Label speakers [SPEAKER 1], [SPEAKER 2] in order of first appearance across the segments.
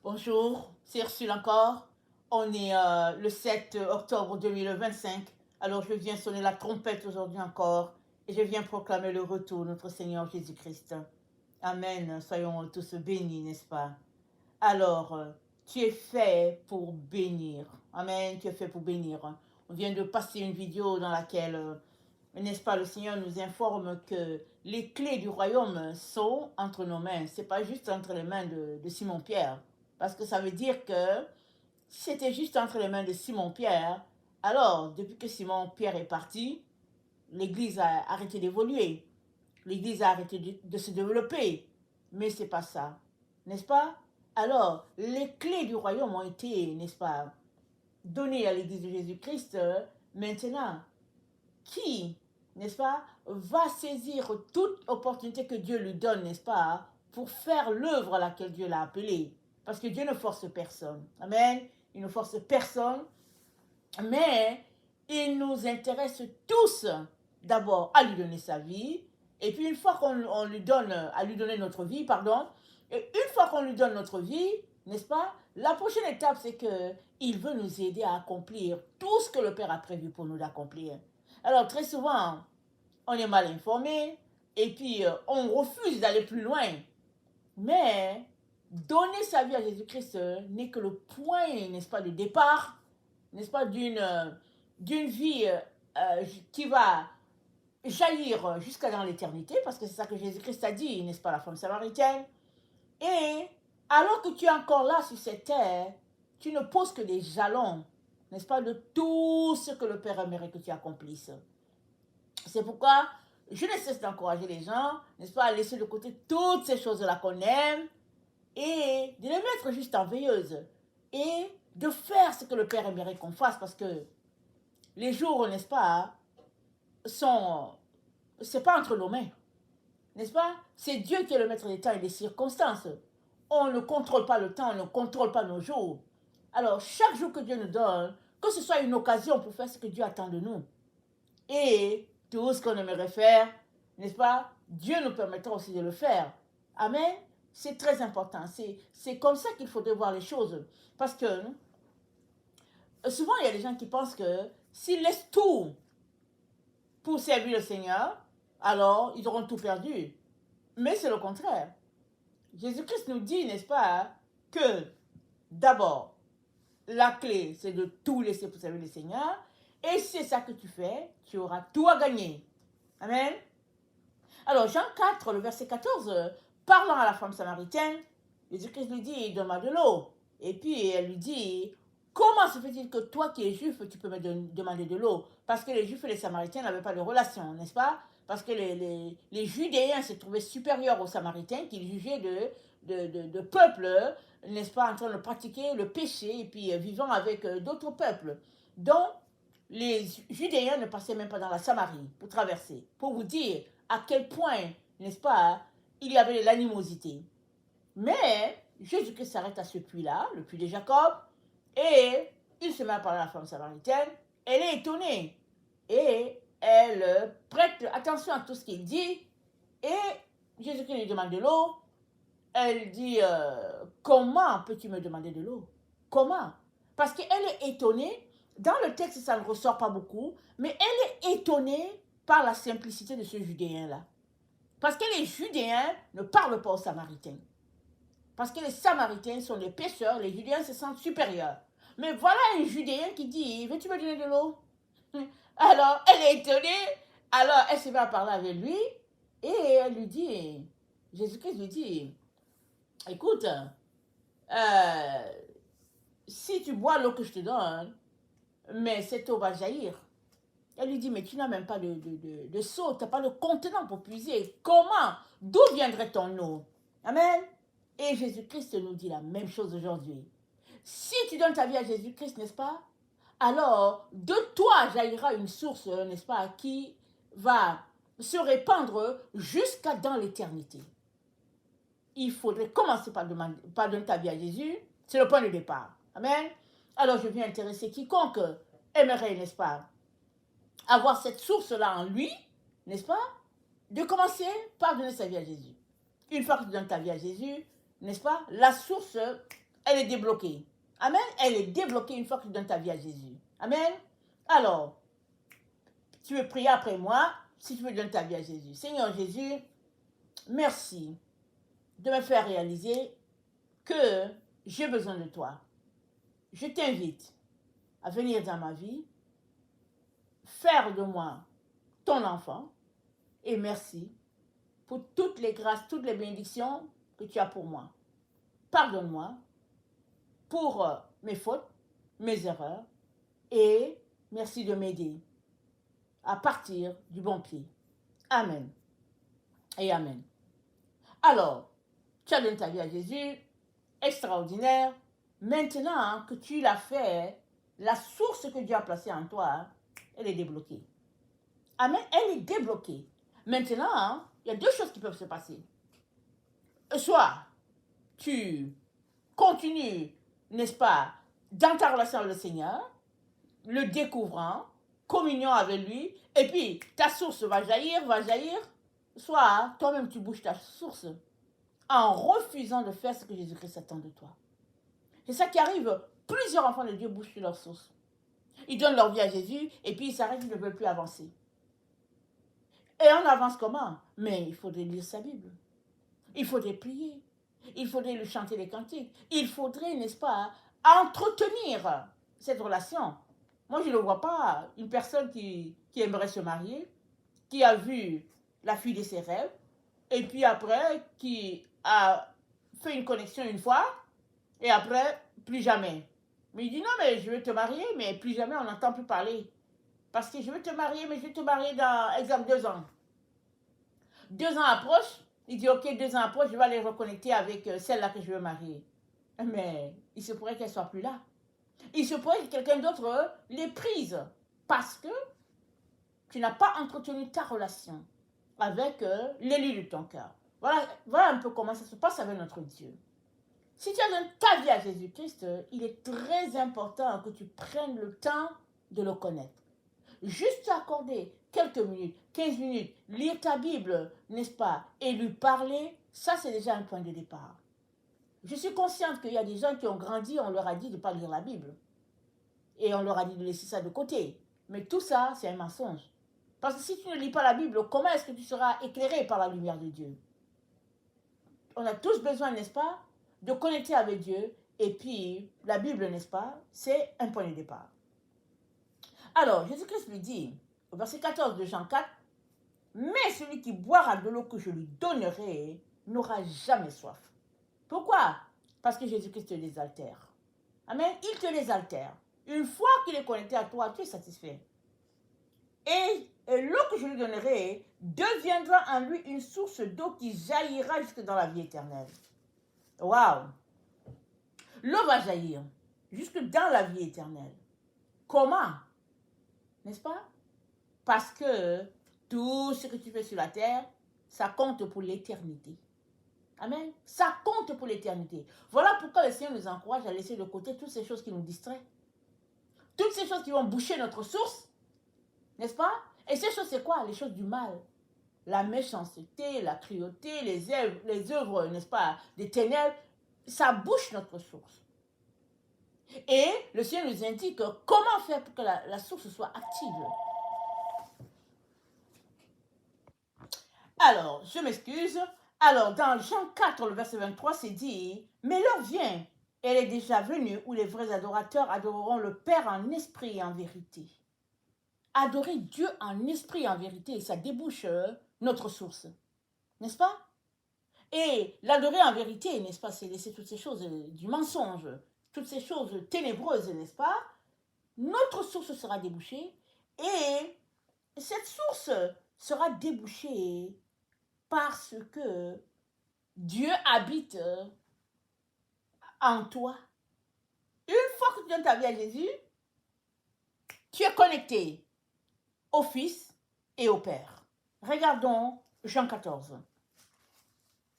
[SPEAKER 1] Bonjour, c'est Ursule encore. On est le 7 octobre 2025. Alors je viens sonner la trompette aujourd'hui encore et je viens proclamer le retour de notre Seigneur Jésus-Christ. Amen. Soyons tous bénis, n'est-ce pas? Alors, tu es fait pour bénir. Amen. Tu es fait pour bénir. On vient de passer une vidéo dans laquelle, n'est-ce pas, le Seigneur nous informe que les clés du royaume sont entre nos mains. Ce n'est pas juste entre les mains de Simon-Pierre. Parce que ça veut dire que si c'était juste entre les mains de Simon-Pierre, alors, depuis que Simon-Pierre est parti, l'Église a arrêté d'évoluer. L'Église a arrêté de se développer. Mais ce n'est pas ça. N'est-ce pas? Alors, les clés du royaume ont été, n'est-ce pas, données à l'Église de Jésus-Christ. Maintenant, qui, n'est-ce pas, va saisir toute opportunité que Dieu lui donne, n'est-ce pas, pour faire l'œuvre à laquelle Dieu l'a appelé. Parce que Dieu ne force personne. Amen. Il ne force personne. Mais il nous intéresse tous d'abord à lui donner sa vie. Et puis une fois qu'on lui donne, à lui donner notre vie, pardon, et une fois qu'on lui donne notre vie, n'est-ce pas, la prochaine étape, c'est qu'il veut nous aider à accomplir tout ce que le Père a prévu pour nous d'accomplir. Alors très souvent, on est mal informé et puis on refuse d'aller plus loin. Mais donner sa vie à Jésus-Christ n'est que le point, n'est-ce pas, de départ, n'est-ce pas, d'une vie qui va jaillir jusqu'à dans l'éternité, parce que c'est ça que Jésus-Christ a dit, n'est-ce pas, la femme samaritaine. Et alors que tu es encore là sur cette terre, tu ne poses que des jalons, n'est-ce pas, de tout ce que le Père aimerait que tu accomplisses. C'est pourquoi je ne cesse d'encourager les gens, n'est-ce pas, à laisser de côté toutes ces choses-là qu'on aime et de les mettre juste en veilleuse et de faire ce que le Père aimerait qu'on fasse, parce que les jours, n'est-ce pas, c'est pas entre nos mains, n'est-ce pas? C'est Dieu qui est le maître des temps et des circonstances. On ne contrôle pas le temps, on ne contrôle pas nos jours. Alors, chaque jour que Dieu nous donne, que ce soit une occasion pour faire ce que Dieu attend de nous. Et tout ce qu'on aimerait faire, n'est-ce pas? Dieu nous permettra aussi de le faire. Amen. C'est très important. C'est comme ça qu'il faudrait voir les choses. Parce que souvent, il y a des gens qui pensent que s'ils laissent tout pour servir le Seigneur, alors ils auront tout perdu. Mais c'est le contraire. Jésus-Christ nous dit, n'est-ce pas, que d'abord, la clé, c'est de tout laisser pour servir le Seigneur. Et si c'est ça que tu fais, tu auras tout à gagner. Amen. Alors, Jean 4, le verset 14, parlant à la femme samaritaine, Jésus-Christ lui dit, donne-moi de l'eau. Et puis, elle lui dit, comment se fait-il que toi qui es juif, tu peux me demander de l'eau? Parce que les juifs et les samaritains n'avaient pas de relation, n'est-ce pas? Parce que les Judéens se trouvaient supérieurs aux Samaritains qu'ils jugeaient de peuples, n'est-ce pas, en train de pratiquer le péché et puis vivant avec d'autres peuples. Donc, les Judéens ne passaient même pas dans la Samarie pour traverser. Pour vous dire à quel point, n'est-ce pas, il y avait de l'animosité. Mais Jésus-Christ s'arrête à ce puits-là, le puits de Jacob, et il se met à parler à la femme samaritaine. Elle est étonnée et elle prête attention à tout ce qu'il dit. Et Jésus-Christ lui demande de l'eau. Elle dit, comment peux-tu me demander de l'eau? Comment? Parce qu'elle est étonnée. Dans le texte, ça ne ressort pas beaucoup, mais elle est étonnée par la simplicité de ce Judéen-là. Parce que les Judéens ne parlent pas aux Samaritains. Parce que les Samaritains sont des pécheurs, les Judéens se sentent supérieurs. Mais voilà un Judéen qui dit, veux-tu me donner de l'eau? Alors, elle est étonnée. Alors, elle se met à parler avec lui. Et elle lui dit, Jésus-Christ lui dit, écoute, si tu bois l'eau que je te donne, mais cette eau va jaillir. Elle lui dit, mais tu n'as même pas de seau, tu n'as pas de contenant pour puiser. Comment? D'où viendrait ton eau? Amen. Et Jésus-Christ nous dit la même chose aujourd'hui. Si tu donnes ta vie à Jésus-Christ, n'est-ce pas? Alors, de toi jaillira une source, n'est-ce pas, qui va se répandre jusqu'à dans l'éternité. Il faudrait commencer par donner ta vie à Jésus. C'est le point de départ. Amen. Alors, je viens intéresser quiconque aimerait, n'est-ce pas, avoir cette source-là en lui, n'est-ce pas, de commencer par donner sa vie à Jésus. Une fois que tu donnes ta vie à Jésus, n'est-ce pas, la source elle est débloquée. Amen. Elle est débloquée une fois que tu donnes ta vie à Jésus. Amen. Alors, tu veux prier après moi si tu veux donner ta vie à Jésus. Seigneur Jésus, merci de me faire réaliser que j'ai besoin de toi. Je t'invite à venir dans ma vie, faire de moi ton enfant, et merci pour toutes les grâces, toutes les bénédictions que tu as pour moi. Pardonne-moi pour mes fautes, mes erreurs, et merci de m'aider à partir du bon pied. Amen et amen. Alors, tu as donné ta vie à Jésus, extraordinaire. Maintenant que tu l'as fait, la source que Dieu a placée en toi, elle est débloquée. Amen, elle est débloquée. Maintenant, il y a deux choses qui peuvent se passer. Soit tu continues, n'est-ce pas, dans ta relation avec le Seigneur, le découvrant, communion avec lui, et puis ta source va jaillir. Soit toi-même tu bouges ta source en refusant de faire ce que Jésus-Christ attend de toi. C'est ça qui arrive. Plusieurs enfants de Dieu bougent sur leur source. Ils donnent leur vie à Jésus et puis ils s'arrêtent, ils ne veulent plus avancer. Et on avance comment? Mais il faudrait lire sa Bible. Il faudrait prier. Il faudrait lui chanter les cantiques. Il faudrait, n'est-ce pas, entretenir cette relation. Moi, je ne vois pas une personne qui aimerait se marier, qui a vu la fille de ses rêves, et puis après, qui a fait une connexion une fois, et après, plus jamais. Mais il dit, non, mais je vais te marier, mais plus jamais, on n'entend plus parler. Parce que je vais te marier, mais je vais te marier dans, exemple, 2 ans. 2 ans approche, il dit, ok, 2 ans approche, je vais aller reconnecter avec celle-là que je veux marier. Mais il se pourrait qu'elle ne soit plus là. Il se pourrait que quelqu'un d'autre l'ait prise. Parce que tu n'as pas entretenu ta relation avec l'élu de ton cœur. Voilà un peu comment ça se passe avec notre Dieu. Si tu as donné ta vie à Jésus-Christ, il est très important que tu prennes le temps de le connaître. Juste accorder quelques minutes, 15 minutes, lire ta Bible, n'est-ce pas, et lui parler, ça c'est déjà un point de départ. Je suis consciente qu'il y a des gens qui ont grandi, on leur a dit de ne pas lire la Bible. Et on leur a dit de laisser ça de côté. Mais tout ça, c'est un mensonge. Parce que si tu ne lis pas la Bible, comment est-ce que tu seras éclairé par la lumière de Dieu? On a tous besoin, n'est-ce pas, de connecter avec Dieu. Et puis, la Bible, n'est-ce pas, c'est un point de départ. Alors, Jésus-Christ lui dit, au verset 14 de Jean 4, « Mais celui qui boira de l'eau que je lui donnerai n'aura jamais soif. » Pourquoi? Parce que Jésus-Christ te les altère. Amen. Il te les altère. Une fois qu'il est connecté à toi, tu es satisfait. Et l'eau que je lui donnerai deviendra en lui une source d'eau qui jaillira jusque dans la vie éternelle. Waouh! L'eau va jaillir jusque dans la vie éternelle. Comment? N'est-ce pas? Parce que tout ce que tu fais sur la terre, ça compte pour l'éternité. Amen. Ça compte pour l'éternité. Voilà pourquoi le Seigneur nous encourage à laisser de côté toutes ces choses qui nous distraient. Toutes ces choses qui vont boucher notre source. N'est-ce pas? Et ces choses, c'est quoi? Les choses du mal. La méchanceté, la cruauté, les œuvres, n'est-ce pas, des ténèbres, ça bouche notre source. Et le Seigneur nous indique comment faire pour que la source soit active. Alors, je m'excuse. Alors, dans Jean 4, le verset 23, c'est dit, « Mais l'heure vient, elle est déjà venue, où les vrais adorateurs adoreront le Père en esprit et en vérité. » Adorer Dieu en esprit et en vérité, ça débouche notre source. N'est-ce pas? Et l'adorer en vérité, n'est-ce pas, c'est laisser toutes ces choses du mensonge, toutes ces choses ténébreuses, n'est-ce pas? Notre source sera débouchée et cette source sera débouchée parce que Dieu habite en toi. Une fois que tu donnes ta vie à Jésus, tu es connecté au Fils et au Père. Regardons Jean 14.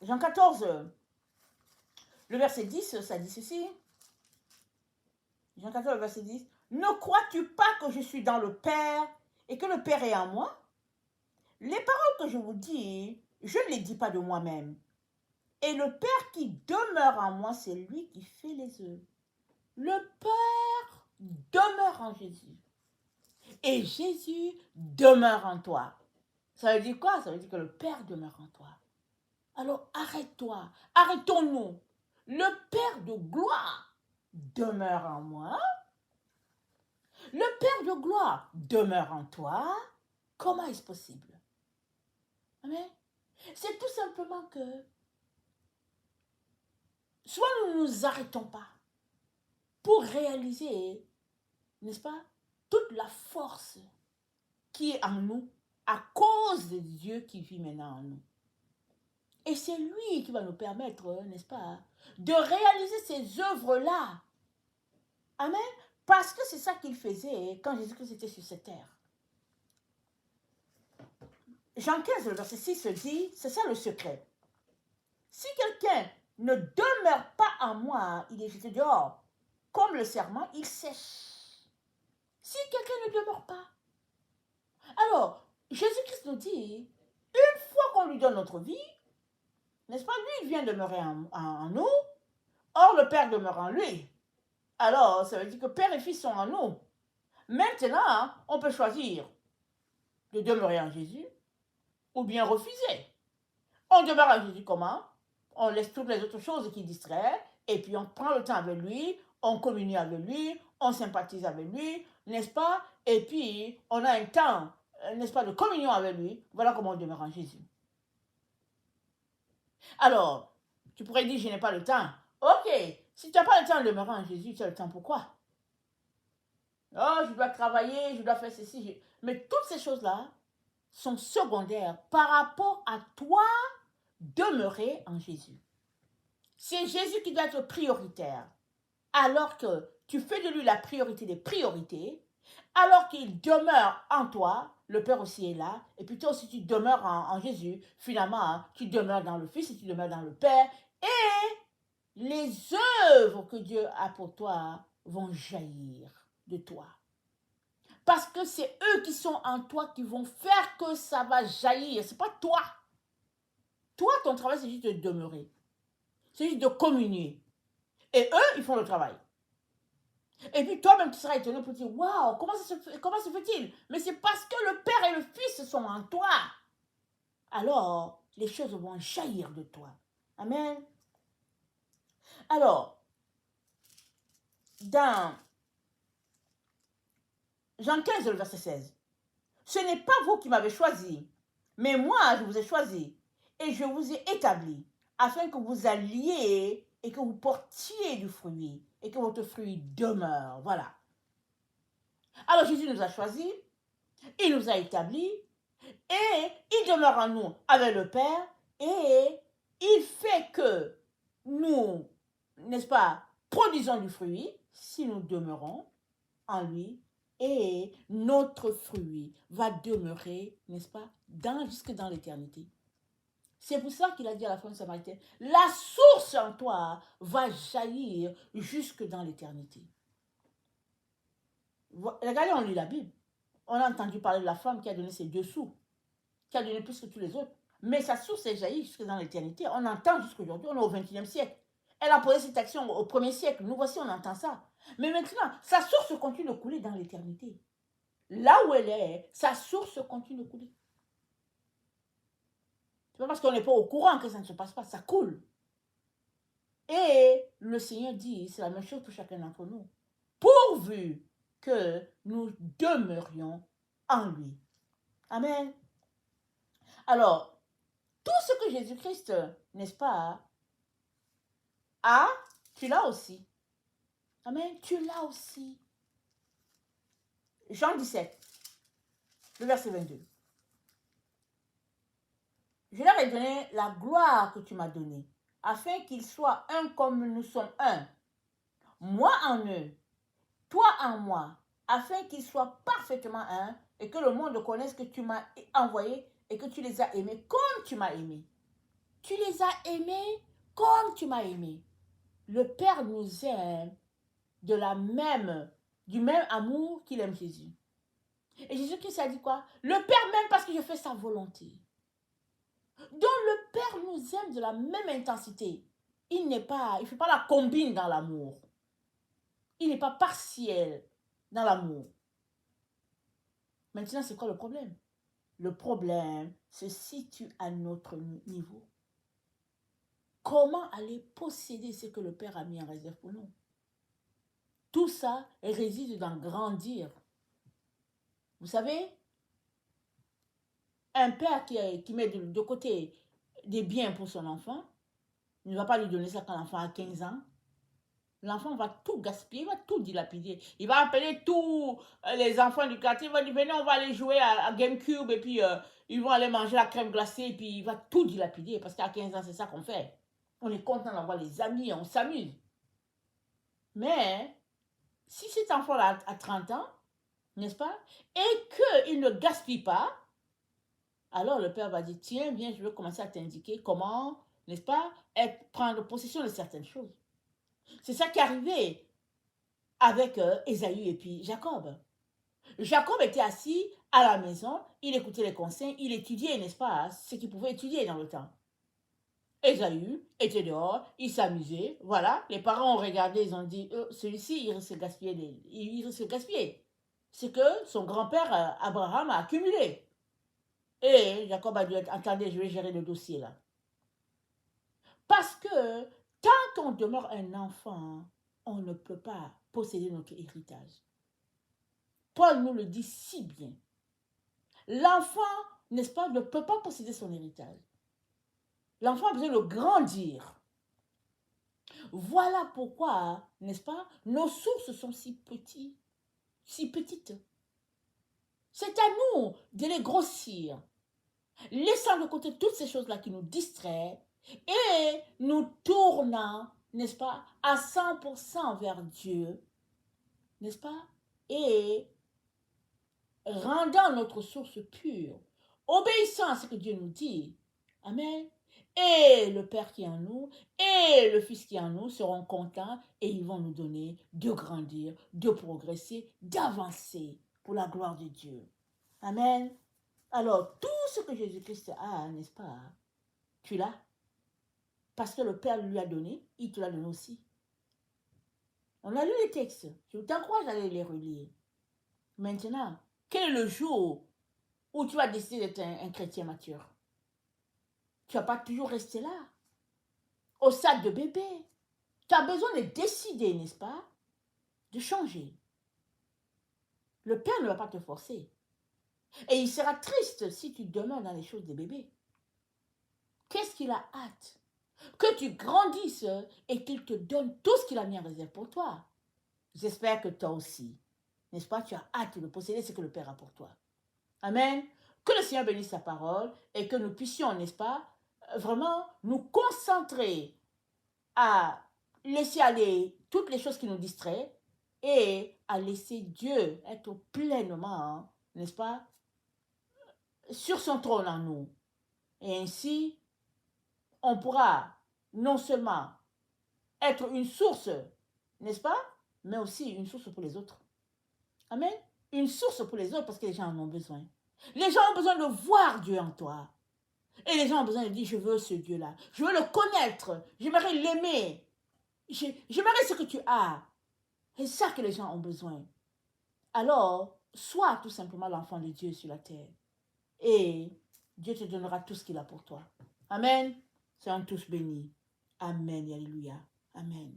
[SPEAKER 1] Jean 14, le verset 10, ça dit ceci. Jean 14, le verset 10. « Ne crois-tu pas que je suis dans le Père et que le Père est en moi? Les paroles que je vous dis, je ne les dis pas de moi-même. Et le Père qui demeure en moi, c'est lui qui fait les œuvres. Le Père demeure en Jésus. Et Jésus demeure en toi. Ça veut dire quoi? Ça veut dire que le Père demeure en toi. Alors arrête-toi, arrêtons-nous. Le Père de gloire demeure en moi. Le Père de gloire demeure en toi. Comment est-ce possible? Amen. C'est tout simplement que soit nous ne nous arrêtons pas pour réaliser, n'est-ce pas, toute la force qui est en nous à cause de Dieu qui vit maintenant en nous. Et c'est lui qui va nous permettre, n'est-ce pas, de réaliser ces œuvres-là. Amen. Parce que c'est ça qu'il faisait quand Jésus-Christ était sur cette terre. Jean 15, le verset 6 se dit, c'est ça le secret. Si quelqu'un ne demeure pas en moi, il est jeté dehors. Comme le serment, il sèche. Si quelqu'un ne demeure pas. Alors, Jésus-Christ nous dit, une fois qu'on lui donne notre vie, n'est-ce pas, lui, il vient demeurer en nous. Or, le Père demeure en lui. Alors, ça veut dire que Père et Fils sont en nous. Maintenant, on peut choisir de demeurer en Jésus ou bien refuser. On demeure en Jésus comment? On laisse toutes les autres choses qui distraient et puis on prend le temps avec lui, on communie avec lui, on sympathise avec lui, n'est-ce pas? Et puis, on a un temps, n'est-ce pas, de communion avec lui. Voilà comment on demeure en Jésus. Alors, tu pourrais dire, je n'ai pas le temps. Ok, si tu n'as pas le temps de demeurer en Jésus, tu as le temps pourquoi? Oh, je dois travailler, je dois faire ceci. Mais toutes ces choses-là sont secondaires par rapport à toi demeurer en Jésus. C'est Jésus qui doit être prioritaire. Alors que tu fais de lui la priorité des priorités, alors qu'il demeure en toi, le Père aussi est là, et puis toi aussi tu demeures en Jésus, finalement, tu demeures dans le Fils et tu demeures dans le Père, et les œuvres que Dieu a pour toi vont jaillir de toi. Parce que c'est eux qui sont en toi qui vont faire que ça va jaillir. C'est pas toi. Toi, ton travail, c'est juste de demeurer. C'est juste de communier. Et eux, ils font le travail. Et puis toi-même, tu seras étonné pour dire, waouh, comment se fait-il? Mais c'est parce que le Père et le Fils sont en toi. Alors, les choses vont jaillir de toi. Amen. Alors, dans Jean 15, le verset 16. Ce n'est pas vous qui m'avez choisi, mais moi, je vous ai choisi et je vous ai établi afin que vous alliez et que vous portiez du fruit et que votre fruit demeure. Voilà. Alors Jésus nous a choisis, il nous a établis et il demeure en nous avec le Père et il fait que nous, n'est-ce pas, produisons du fruit si nous demeurons en lui. Et notre fruit va demeurer, n'est-ce pas, jusque dans l'éternité. C'est pour ça qu'il a dit à la femme samaritaine, la source en toi va jaillir jusque dans l'éternité. Regardez, on lit la Bible. On a entendu parler de la femme qui a donné ses 2 sous, qui a donné plus que tous les autres. Mais sa source est jaillie jusque dans l'éternité. On entend jusqu'aujourd'hui, on est au XXIe siècle. Elle a posé cette action au 1er siècle. Nous voici, on entend ça. Mais maintenant, sa source continue de couler dans l'éternité. Là où elle est, sa source continue de couler. C'est pas parce qu'on n'est pas au courant que ça ne se passe pas, ça coule. Et le Seigneur dit, c'est la même chose pour chacun d'entre nous. Pourvu que nous demeurions en lui. Amen. Alors, tout ce que Jésus-Christ, n'est-ce pas, a, tu l'as aussi. Amen. Tu l'as aussi. Jean 17, le verset 22. Je leur ai donné la gloire que tu m'as donnée, afin qu'ils soient un comme nous sommes un. Moi en eux, toi en moi, afin qu'ils soient parfaitement un, et que le monde connaisse que tu m'as envoyé et que tu les as aimés comme tu m'as aimé. Tu les as aimés comme tu m'as aimé. Le Père nous aime du même amour qu'il aime Jésus. Et Jésus-Christ a dit quoi? Le Père m'aime parce que je fais sa volonté. dont le Père nous aime de la même intensité. Il ne fait pas la combine dans l'amour. Il n'est pas partiel dans l'amour. Maintenant, c'est quoi le problème? Le problème se situe à notre niveau. Comment aller posséder ce que le Père a mis en réserve pour nous? Tout ça réside dans grandir. Vous savez, un père qui met de côté des biens pour son enfant, ne va pas lui donner ça quand l'enfant a 15 ans. L'enfant va tout gaspiller, il va tout dilapider. Il va appeler tous les enfants du quartier, il va dire, venez, on va aller jouer à GameCube, et puis ils vont aller manger la crème glacée, et puis il va tout dilapider, parce qu'à 15 ans, c'est ça qu'on fait. On est content d'avoir les amis, on s'amuse. Mais, si cet enfant-là a 30 ans, n'est-ce pas, et qu'il ne gaspille pas, alors le père va dire, tiens, viens, je vais commencer à t'indiquer comment, n'est-ce pas, prendre possession de certaines choses. C'est ça qui est arrivé avec Ésaü et puis Jacob. Jacob était assis à la maison, il écoutait les conseils, il étudiait, n'est-ce pas, ce qu'il pouvait étudier dans le temps. Ésaü était dehors, il s'amusait, voilà, les parents ont regardé, ils ont dit, celui-ci, il risque de gaspiller, il risque de gaspiller. C'est que son grand-père Abraham a accumulé. Et Jacob a dit, attendez, je vais gérer le dossier là. Parce que tant qu'on demeure un enfant, on ne peut pas posséder notre héritage. Paul nous le dit si bien. L'enfant, n'est-ce pas, ne peut pas posséder son héritage. L'enfant a besoin de grandir. Voilà pourquoi, n'est-ce pas, nos sources sont si petites. C'est à nous de les grossir, laissant de côté toutes ces choses-là qui nous distraient et nous tournant, n'est-ce pas, à 100% vers Dieu, n'est-ce pas, et rendant notre source pure, obéissant à ce que Dieu nous dit. Amen. Et le Père qui est en nous et le Fils qui est en nous seront contents et ils vont nous donner de grandir, de progresser, d'avancer pour la gloire de Dieu. Amen. Alors, tout ce que Jésus-Christ a, n'est-ce pas, tu l'as. Parce que le Père lui a donné, il te l'a donné aussi. On a lu les textes. Je t'encourage à aller les relire. Maintenant, quel est le jour où tu vas décider d'être un chrétien mature? Tu ne vas pas toujours rester là, au stade de bébé. Tu as besoin de décider, n'est-ce pas, de changer. Le Père ne va pas te forcer. Et il sera triste si tu demeures dans les choses des bébés. Qu'est-ce qu'il a hâte? Que tu grandisses et qu'il te donne tout ce qu'il a mis en réserve pour toi. J'espère que toi aussi, n'est-ce pas, tu as hâte de posséder ce que le Père a pour toi. Amen. Que le Seigneur bénisse sa parole et que nous puissions, n'est-ce pas, vraiment nous concentrer à laisser aller toutes les choses qui nous distraient et à laisser Dieu être pleinement, n'est-ce pas, sur son trône en nous. Et ainsi, on pourra non seulement être une source, n'est-ce pas, mais aussi une source pour les autres. Amen. Une source pour les autres parce que les gens en ont besoin. Les gens ont besoin de voir Dieu en toi. Et les gens ont besoin de dire, je veux ce Dieu-là. Je veux le connaître. J'aimerais l'aimer. J'aimerais ce que tu as. C'est ça que les gens ont besoin. Alors, sois tout simplement l'enfant de Dieu sur la terre. Et Dieu te donnera tout ce qu'il a pour toi. Amen. Soyons tous bénis. Amen. Alléluia. Amen.